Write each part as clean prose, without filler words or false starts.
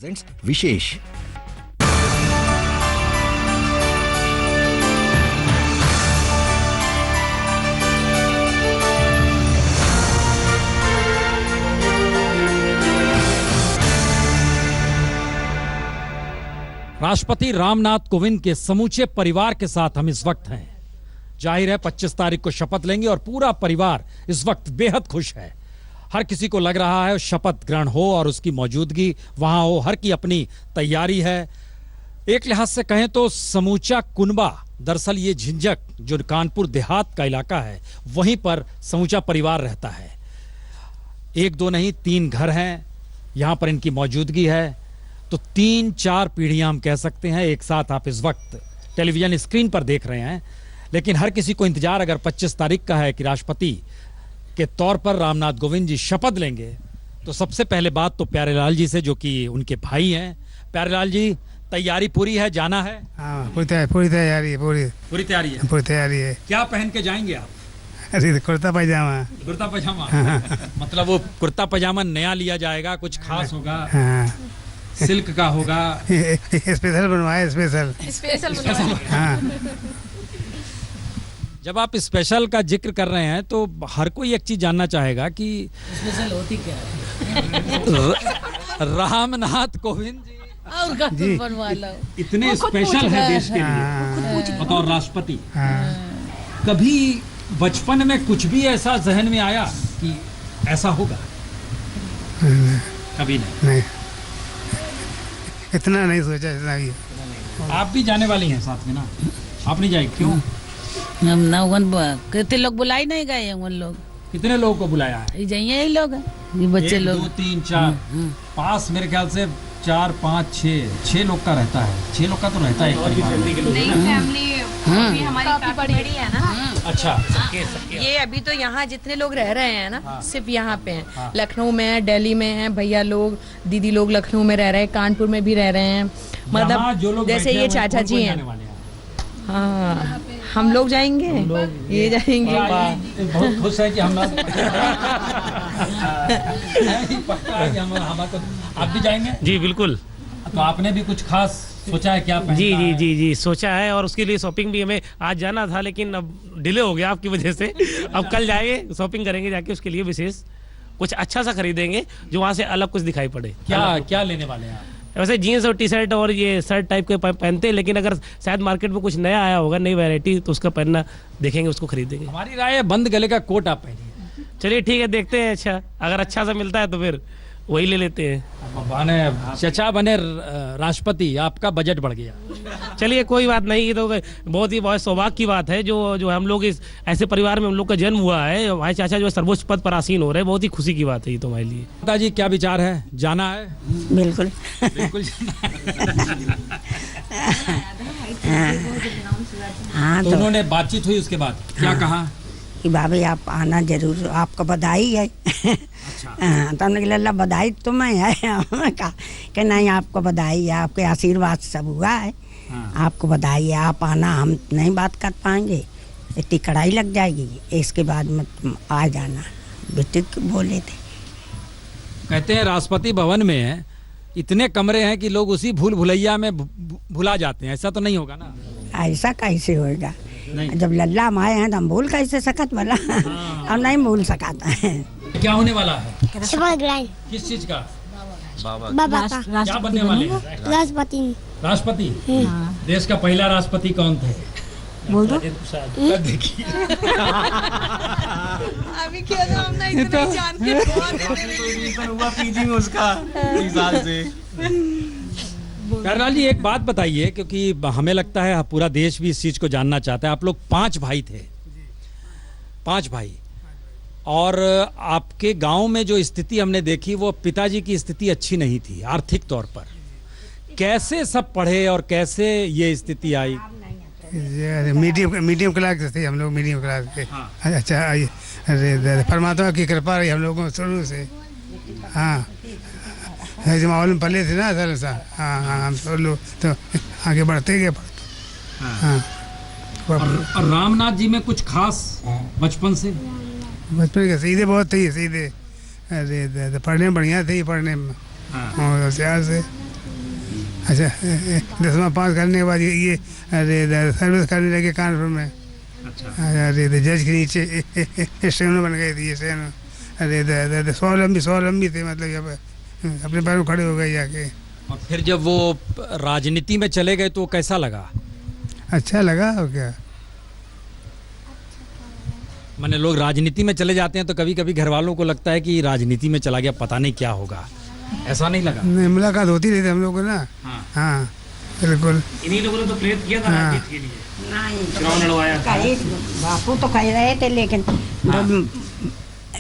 Presents विशेष। राष्ट्रपति रामनाथ कोविंद के समूचे परिवार के साथ हम इस वक्त हैं। जाहिर है 25 तारीख को शपथ लेंगे और पूरा परिवार इस वक्त बेहद खुश है। हर किसी को लग रहा है शपथ ग्रहण हो और उसकी मौजूदगी वहां हो, हर की अपनी तैयारी है। एक लिहाज से कहें तो समूचा कुनबा, दरअसल ये झिंझक जो कानपुर देहात का इलाका है वहीं पर समूचा परिवार रहता है। एक दो नहीं 3 घर हैं, यहां पर इनकी मौजूदगी है। तो 3-4 पीढ़ियां हम कह सकते हैं एक साथ आप इस वक्त टेलीविजन स्क्रीन पर देख रहे हैं। लेकिन हर किसी को इंतजार अगर 25 तारीख का है कि राष्ट्रपति के तौर पर रामनाथ कोविंद जी शपथ लेंगे, तो सबसे पहले बात तो प्यारेलाल जी से जो कि उनके भाई हैं। प्यारेलाल जी, तैयारी पूरी है, जाना है? हाँ, पूरी तैयारी है। पूरी तैयारी है। क्या पहन के जाएंगे आप? अरे कुर्ता पैजामा। कुर्ता पजामा? मतलब वो कुर्ता पजामा नया लिया जाएगा, कुछ खास होगा? हाँ। सिल्क का होगा? स्पेशल बनवाए, स्पेशल। हाँ। जब आप स्पेशल का जिक्र कर रहे हैं तो हर कोई एक चीज जानना चाहेगा कि स्पेशल होती क्या है? रामनाथ कोविंद जी बनवा लो। इतने स्पेशल है देश के लिए बतौर राष्ट्रपति। कभी बचपन में कुछ भी ऐसा जहन में आया कि ऐसा होगा? कभी नहीं। इतना नहीं सोचा, इतना ही। आप भी जाने वाली हैं साथ में ना? आप नहीं जाएगी? क्यों? हम ना कितने लोग बुलाई नहीं गए हैं। उन लोग कितने लोगों को बुलाया है? यही लोग ये बच्चे 1, लोग 2, 3, 4 पास मेरे ख्याल से 4, 5, 6 लोग का रहता है। 6 लोग का तो रहता है एक परिवार में। नहीं, फैमिली भी हमारी काफी बड़ी है ना। अच्छा, ये अभी तो यहाँ जितने लोग रह रहे हैं ना, सिर्फ यहाँ पे हैं। लखनऊ में है, दिल्ली में है, भैया लोग, दीदी लोग लखनऊ में रह रहे हैं, कानपुर में भी रह रहे हैं। मतलब जैसे ये चाचा जी हैं। हाँ, हम लोग जाएंगे, ये जाएंगे। बहुत खुश है कि हम आप भी जाएंगे? जी बिल्कुल। तो आपने भी कुछ खास सोचा है क्या? जी सोचा है और उसके लिए शॉपिंग भी हमें आज जाना था, लेकिन अब डिले हो गया आपकी वजह से। अब कल जाएंगे, शॉपिंग करेंगे जाके, उसके लिए विशेष कुछ अच्छा सा खरीदेंगे जो वहाँ से अलग कुछ दिखाई पड़े। क्या लेने वाले हैं आप? वैसे जीन्स और टी शर्ट और ये शर्ट टाइप के पहनते हैं, लेकिन अगर शायद मार्केट में कुछ नया आया होगा, नई वैरायटी, तो उसका पहनना देखेंगे, उसको खरीदेंगे। हमारी राय है बंद गले का कोट आप पहनिए। चलिए ठीक है, देखते हैं। अच्छा, अगर अच्छा सा मिलता है तो फिर वही ले लेते हैं। चचा बने राष्ट्रपति, आपका बजट बढ़ गया। चलिए कोई बात नहीं, ये तो बहुत सौभाग्य की बात है जो हम लोग इस ऐसे परिवार में हम लोग का जन्म हुआ है। हमारे चाचा जो सर्वोच्च पद पर आसीन हो रहे हैं, बहुत ही खुशी की बात है ये तो हमारे लिए। पिताजी, क्या विचार है? जाना है? बिल्कुल। हाँ, तो उन्होंने बातचीत हुई, उसके बाद क्या कहा? कि भाभी आप आना जरूर, आपका बधाई है। तो हमने कहा अल्लाह बधाई तुम्हें है। हमने कहा कि नहीं, आपको बधाई है, आपके आशीर्वाद सब हुआ है। आपको बधाई है, आप आना, हम नहीं बात कर पाएंगे, इतनी कड़ाई लग जाएगी, इसके बाद में तुम आ जाना, बेटे बोले थे। कहते हैं राष्ट्रपति भवन में इतने कमरे हैं कि लोग उसी भूल भुलैया में भुला जाते हैं। ऐसा तो नहीं होगा ना? ऐसा कैसे होएगा? जब लल्ला हम आए हैं तो हम भूल कैसे सकत भला? हम नहीं भूल सकाता है। क्या होने वाला है? किस चीज का? बाबा का। क्या बनने वाले हैं? राष्ट्रपति। देश का पहला राष्ट्रपति कौन थे? बोल दो। देखिए अभी क्या तो हम नहीं जान के उसका 30 साल से। प्यारेलाल जी, एक बात बताइए, क्योंकि हमें लगता है पूरा देश भी इस चीज को जानना चाहता है। आप लोग 5 भाई थे, 5 भाई, और आपके गांव में जो स्थिति हमने देखी वो पिताजी की स्थिति अच्छी नहीं थी आर्थिक तौर पर। कैसे सब पढ़े और कैसे ये स्थिति आई? मीडियम क्लास के थे हम लोग, मीडियम क्लास के। अच्छा, अरे परमात्मा की कृपा रही हम लोगों शुरू से। हाँ, ऐसे माहौल में पले थे ना सर सा। हाँ, हम सब लोग तो आगे बढ़ते गए। हाँ। और रामनाथ जी में कुछ खास बचपन से? बचपन के सीधे बहुत थे, सीधे। अरे पढ़ने में बढ़िया थे, पढ़ने में होशियार से। अच्छा 10वां पास करने के बाद ये अरे सर्विस करने लगे कानपुर में। अरे जज के नीचे स्टेनो बन गए थे ये स्टेनो। अरे स्वावलंबी थे, मतलब यहाँ पे अपने पैरों खड़े हो गए जाके। और फिर जब वो राजनीति में चले गए तो कैसा लगा? अच्छा लगा और क्या। माने लोग राजनीति में चले जाते हैं तो कभी कभी घर वालों को लगता है कि राजनीति में चला गया, पता नहीं क्या होगा, ऐसा नहीं लगा? नहीं, मुलाकात होती रहती हम लोग को ना। हाँ बिल्कुल। इन्हीं लोगों ने तो प्रेरित किया था राजनीति के लिए, चुनाव लड़वाया था। बापू तो कह रहे थे, लेकिन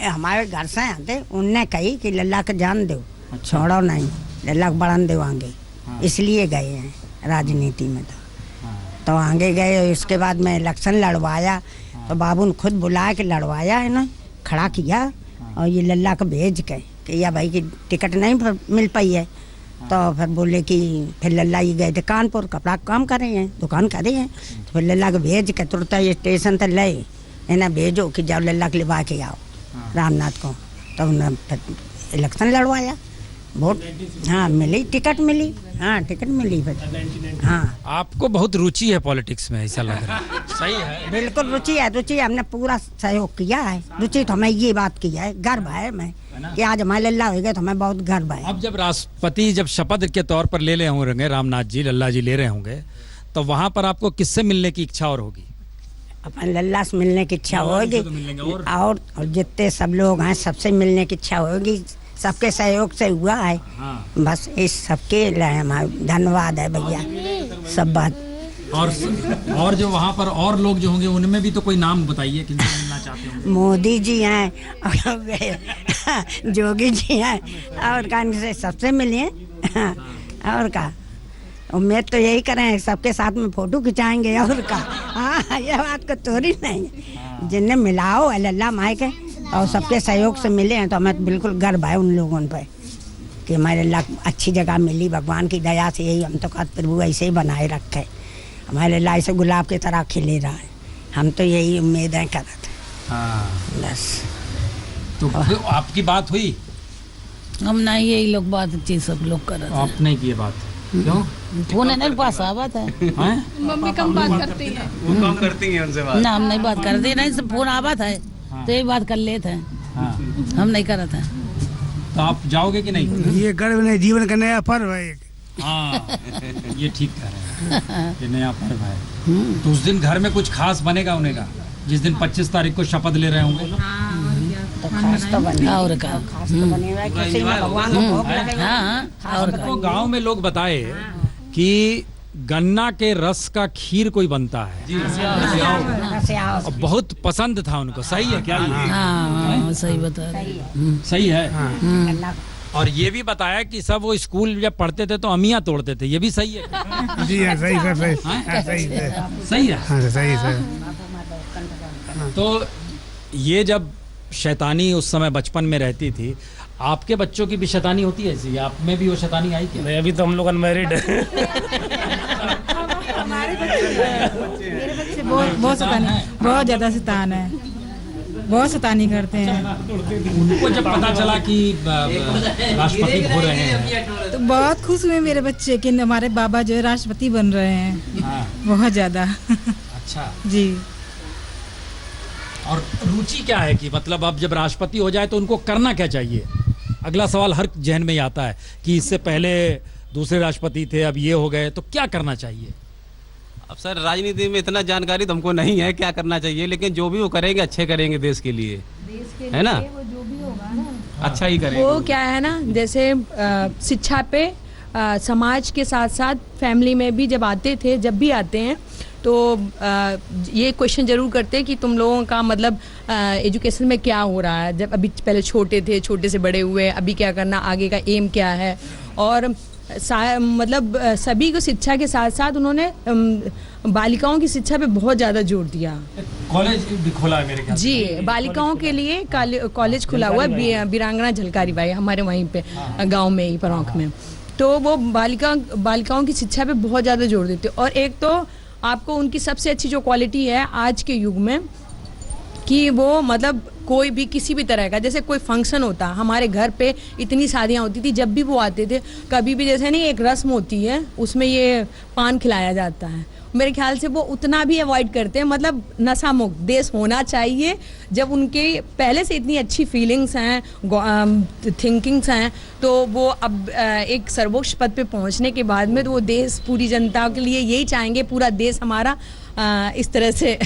हमारे घर से आते उनने कही कि लल्ला के जान दो, छोड़ो नहीं, लल्ला को बढ़ान दो आगे, इसलिए गए हैं राजनीति में। तो आगे गए, उसके बाद में इलेक्शन लड़वाया तो बाबू ने खुद बुलाया कि लड़वाया है ना, खड़ा किया और ये लल्ला को भेज के कि या भाई की टिकट नहीं मिल पाई है। तो फिर बोले कि फिर लल्ला ये गए थे कानपुर, कपड़ा का काम कर रहे हैं, दुकान कर रहे हैं। तो फिर लल्ला को भेज के तुरंत स्टेशन तक ले इन्हें भेजो कि जाओ लल्ला के लिबा के आओ रामनाथ को। तो उन्हें फिर इलेक्शन लड़वाया, वोट हाँ मिली, टिकट मिली। हाँ टिकट मिली फिर। हाँ आपको बहुत रुचि है पॉलिटिक्स में, ऐसा लग रहा है। सही है, बिल्कुल रुचि है, रुचि हमने पूरा सहयोग किया है। रुचि तो हमें ये बात की है, गर्व है हमें कि आज हमारे लल्ला हो गए तो हमें बहुत गर्व है। अब जब राष्ट्रपति जब शपथ के तौर पर ले होंगे रामनाथ जी, लल्ला जी ले रहे होंगे, तो वहाँ पर आपको किससे मिलने की इच्छा और होगी? अपन लल्ला से मिलने की इच्छा होगी और जितने सब लोग हैं सबसे मिलने की इच्छा होगी। सबके सहयोग से हुआ है। बस इस सबके लिए हमारा धन्यवाद है भैया, सब बात। और जो वहाँ पर और लोग जो होंगे उनमें भी तो कोई नाम बताइए किनसे मिलना चाहते होंगे? मोदी जी हैं, जोगी जी हैं, और का से सबसे मिलिए। और का उम्मीद तो यही करें, सबके साथ में फोटो खिंचाएंगे और का। हाँ ये बात को थोड़ी नहीं, जिन्हें मिलाओ लल्ला माए के और सबके सहयोग से मिले हैं तो हमें बिल्कुल गर्व है उन लोगों पर कि हमारे लल्ला अच्छी जगह मिली। भगवान की दया से यही हम तो कहते प्रभु ऐसे ही बनाए रखे, हमारे लल्ला ऐसे गुलाब की तरह खिले रहा है। हम तो यही उम्मीदें कर रहे थे बस। तो आपकी बात हुई? हम नहीं, यही लोग बात अच्छी सब लोग कर रहे थे। आप नहीं किए बात? क्यों? फोन है नहीं पास आवत है। मम्मी कम बात करती है, वो कम करती हैं उनसे बात। ना हम नहीं बात करते, नहीं सब फोन आवत है तो ये बात कर लेते हैं। हम नहीं करते हैं। तो आप जाओगे कि नहीं? ये गर्व नहीं, जीवन का नया पर्व है एक। हाँ ये ठीक कह रहे हैं, ये नया पर्व है। तो उस दिन घर में कुछ खास बनेगा उन्हें का, जिस दिन 25 तारीख को शपथ ले रहे होंगे? और का तो गांव में लोग बताए कि गन्ना के रस का खीर कोई बनता है और बहुत पसंद था उनको। सही है क्या? हाँ सही बता रहे। सही है। और ये भी बताया कि सब वो स्कूल जब पढ़ते थे तो अमियाँ तोड़ते थे, ये भी सही है? जी हाँ सही सर, सही सही सही है। हाँ सही सर। तो ये जब शैतानी उस समय बचपन में रहती थी, आपके बच्चों की भी शैतानी होती है ऐसी? आप में भी वो शैतानी आई क्या? नहीं, अभी तो हम लोग अनमैरिड है। मेरे बच्चे बहुत ज़्यादा शैतान है, बहुत शैतानी करते हैं। उनको जब पता चला कि राष्ट्रपति हो रहे हैं तो बहुत खुश हुए मेरे बच्चे कि हमारे बाबा जो है राष्ट्रपति बन रहे हैं। बहुत ज़्यादा। अच्छा जी। और रुचि क्या है कि मतलब अब जब राष्ट्रपति हो जाए तो उनको करना क्या चाहिए? अगला सवाल हर जहन में आता है कि इससे पहले दूसरे राष्ट्रपति थे, अब ये हो गए, तो क्या करना चाहिए? अब सर राजनीति में इतना जानकारी तो हमको नहीं है क्या करना चाहिए, लेकिन जो भी वो करेंगे अच्छे करेंगे देश के लिए, है ना? वो जो भी होगा ना अच्छा ही करेंगे। वो क्या है ना, जैसे शिक्षा पे समाज के साथ साथ फैमिली में भी जब आते थे, जब भी आते हैं तो ये क्वेश्चन जरूर करते हैं कि तुम लोगों का मतलब एजुकेशन में क्या हो रहा है। जब अभी पहले छोटे थे, छोटे से बड़े हुए, अभी क्या करना, आगे का एम क्या है। और मतलब सभी को शिक्षा के साथ साथ उन्होंने बालिकाओं की शिक्षा पे बहुत ज़्यादा जोर दिया। कॉलेज भी खोला है मेरे ख्याल से। जी, बालिकाओं के लिए कॉलेज खुला हुआ है, वीरांगना झलकारी बाई हमारे वहीं पे गांव में ही परौंख में। तो वो बालिकाओं की शिक्षा पे बहुत ज़्यादा जोर देते। और एक तो आपको उनकी सबसे अच्छी जो क्वालिटी है आज के युग में कि वो मतलब कोई भी किसी भी तरह का, जैसे कोई फंक्शन होता, हमारे घर पे इतनी शादियाँ होती थी, जब भी वो आते थे, कभी भी जैसे नहीं एक रस्म होती है उसमें ये पान खिलाया जाता है, मेरे ख्याल से वो उतना भी अवॉइड करते हैं। मतलब नशा मुक्त देश होना चाहिए। जब उनके पहले से इतनी अच्छी फीलिंग्स हैं, थिंकिंग्स हैं, तो वो अब एक सर्वोच्च पद पे पहुंचने के बाद में तो वो देश पूरी जनता के लिए यही चाहेंगे, पूरा देश हमारा इस तरह से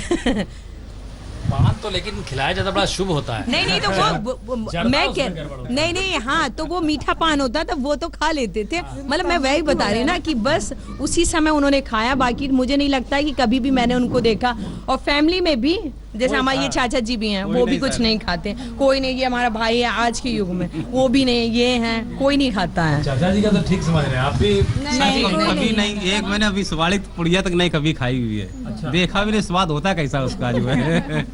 पान तो लेकिन खिलाया जाता बड़ा शुभ होता है। नहीं तो वो मैं नहीं हाँ, तो वो मीठा पान होता था, वो तो खा लेते थे। मतलब मैं वही बता रही ना कि बस उसी समय उन्होंने खाया, बाकी मुझे नहीं लगता कि कभी भी मैंने उनको देखा। और फैमिली में भी जैसे हमारे ये चाचा जी भी हैं, वो भी कुछ नहीं खाते, कोई नहीं। ये हमारा भाई है आज के युग में, वो भी नहीं, ये हैं, कोई नहीं खाता है। चाचा जी का तो ठीक समझ रहे हैं आप भी। कभी नहीं, एक मैंने अभी स्वादिष्ट पुड़िया तक नहीं कभी खाई हुई है। अच्छा। देखा भी नहीं स्वाद होता कैसा उसका जो है।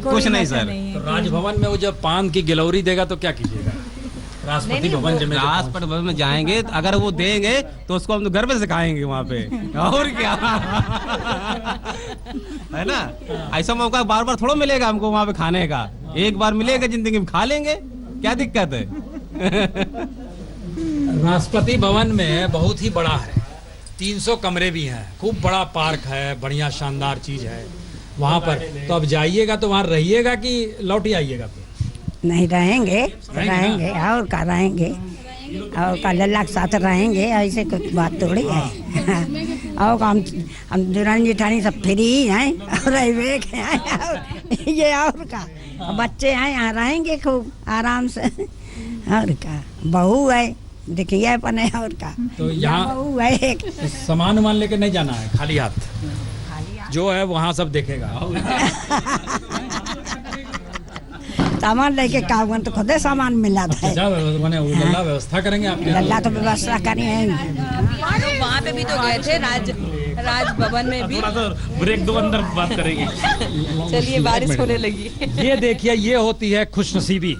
कुछ नहीं सर। तो राजभवन में वो जब पान की गिलौरी देगा तो क्या कीजिएगा? राष्ट्रपति भवन में जाएंगे, अगर वो देंगे तो उसको हम तो घर पे सिखाएंगे वहाँ पे, और क्या है ना। ऐसा मौका बार बार थोड़ा मिलेगा हमको वहाँ पे खाने का, एक बार मिलेगा जिंदगी में, खा लेंगे, क्या दिक्कत है। राष्ट्रपति भवन में बहुत ही बड़ा है, 300 कमरे भी हैं, खूब बड़ा पार्क है, बढ़िया शानदार चीज है वहाँ पर। तो अब जाइएगा तो वहाँ रहिएगा कि लौट ही आइएगा? नहीं रहेंगे और का रहेंगे, और का लल्ला के साथ रहेंगे, ऐसे कोई बात थोड़ी है। और हम दुरानी जेठानी सब फ्री ही हैं, और ये और का बच्चे हैं, यहाँ रहेंगे खूब आराम से, और का बहू है देखिए अपन है, और का तो यहाँ बहू है एक। सामान वामान लेकर नहीं जाना है, खाली हाथ जो है वहाँ सब देखेगा। सामान लेके काम तो खुद सामान मिला था। लल्ला व्यवस्था करेंगे आपके? लल्ला तो व्यवस्था करी है। वहाँ पे भी तो गए थे राजभवन में भी। ब्रेक दो, अंदर बात करेंगे। चलिए बारिश होने लगी। ये देखिए, ये होती है खुशनसीबी।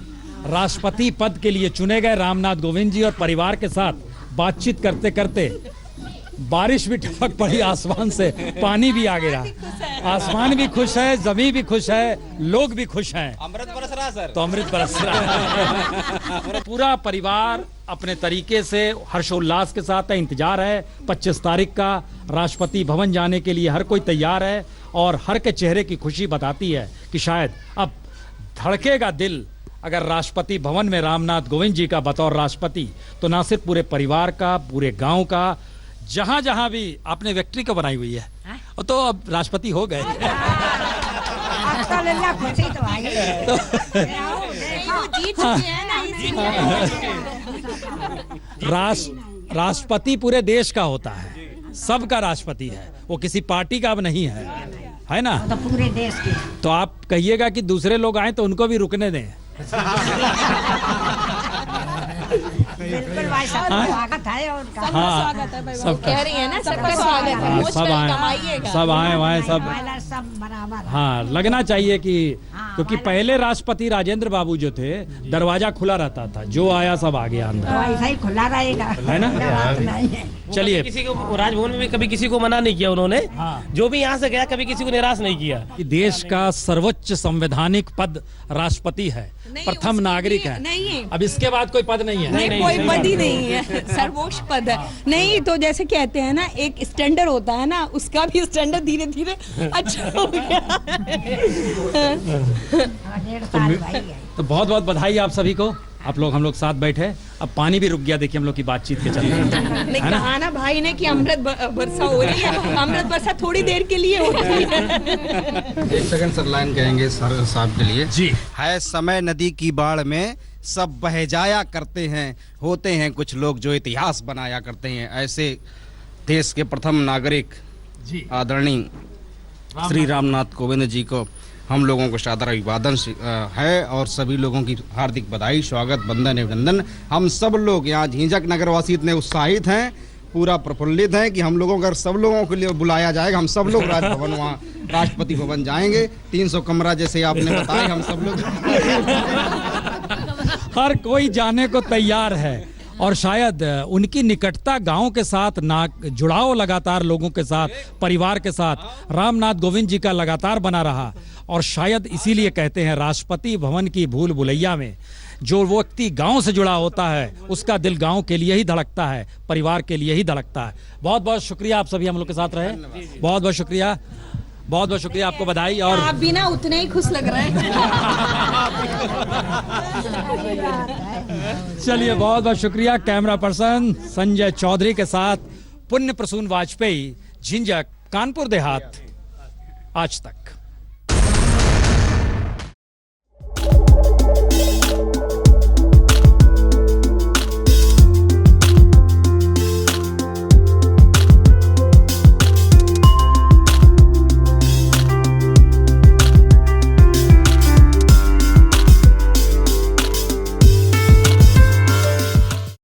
राष्ट्रपति पद के लिए चुने गए रामनाथ कोविंद जी और परिवार के साथ बातचीत करते करते बारिश भी टपक पड़ी आसमान से, पानी भी आ गया, आसमान भी खुश है, जमीन भी खुश है, लोग भी खुश हैं। अमृत बरस रहा सर। तो अमृत बरस रहा है। पूरा परिवार अपने तरीके से हर्षोल्लास के साथ है, इंतजार है 25 तारीख का राष्ट्रपति भवन जाने के लिए। हर कोई तैयार है और हर के चेहरे की खुशी बताती है कि शायद अब धड़केगा दिल अगर राष्ट्रपति भवन में रामनाथ कोविंद जी का बतौर राष्ट्रपति, तो ना सिर्फ पूरे परिवार का, पूरे गांव का, जहां जहां भी आपने विक्ट्री को बनाई हुई है, तो अब राष्ट्रपति हो गए। राष्ट्रपति पूरे देश का होता है, सबका राष्ट्रपति है, वो किसी पार्टी का अब नहीं है ना? तो पूरे देश के। तो आप कहिएगा कि दूसरे लोग आए तो उनको भी रुकने दें। बिल्कुल भाई, सबका स्वागत है, और स्वागत है भाई, कह रही है ना, सबका स्वागत है। सब आए सब बराबर। हाँ, लगना चाहिए कि क्योंकि पहले राष्ट्रपति राजेंद्र बाबू जो थे, दरवाजा खुला रहता था, जो आया सब आ गया अंदर, ऐसा ही खुला रहेगा, है ना? चलिए, किसी को राजभवन में भी कभी किसी को मना नहीं किया उन्होंने। जो भी यहाँ से गया कभी किसी को निराश नहीं किया। कि देश का सर्वोच्च संवैधानिक पद राष्ट्रपति है, प्रथम नागरिक है। नहीं, अब इसके बाद कोई पद नहीं है। नहीं, कोई पद ही नहीं है, सर्वोच्च पद है। नहीं तो जैसे कहते हैं ना, एक स्टैंडर्ड होता है ना, उसका भी स्टैंडर्ड धीरे धीरे अच्छा हो गया। तो बहुत बहुत बधाई आप सभी को। आप लोग हम लोग साथ बैठे, अब पानी भी रुक गया, देखिए हम लोग की बातचीत के चलते। नहीं कहा ना भाई ने कि अमृत वर्षा हो रही है, अमृत वर्षा थोड़ी देर के लिए होती है। एक सेकंड सर, लाइन कहेंगे सर साहब के लिए जी। है समय नदी की बाढ़ में सब बह जाया करते हैं, होते हैं कुछ लोग जो इतिहास बनाया करते हैं। ऐसे देश के प्रथम नागरिक आदरणीय श्री रामनाथ कोविंद जी को हम लोगों को सादर अभिवादन है, और सभी लोगों की हार्दिक बधाई, स्वागत, वंदन अभिनंदन। हम सब लोग यहाँ झिंझक नगरवासी इतने उत्साहित हैं, पूरा प्रफुल्लित हैं कि हम लोगों को, अगर सब लोगों के लिए बुलाया जाएगा, हम सब लोग राजभवन, वहाँ राष्ट्रपति भवन जाएंगे। 300 कमरा जैसे आपने बताया, हम सब लोग हर कोई जाने को तैयार है। और शायद उनकी निकटता गांव के साथ ना जुड़ाव लगातार लोगों के साथ, परिवार के साथ रामनाथ कोविंद जी का लगातार बना रहा। और शायद इसीलिए कहते हैं राष्ट्रपति भवन की भूल भुलैया में जो व्यक्ति गांव से जुड़ा होता है उसका दिल गांव के लिए ही धड़कता है, परिवार के लिए ही धड़कता है। बहुत बहुत शुक्रिया, आप सभी हम लोग के साथ रहे। बहुत बहुत शुक्रिया, बहुत बहुत शुक्रिया, आपको बधाई। और आप भी ना उतने ही खुश लग रहे हैं। चलिए, बहुत बहुत शुक्रिया। कैमरा पर्सन संजय चौधरी के साथ पुण्य प्रसून वाजपेयी, झिंझक, कानपुर देहात, आज तक।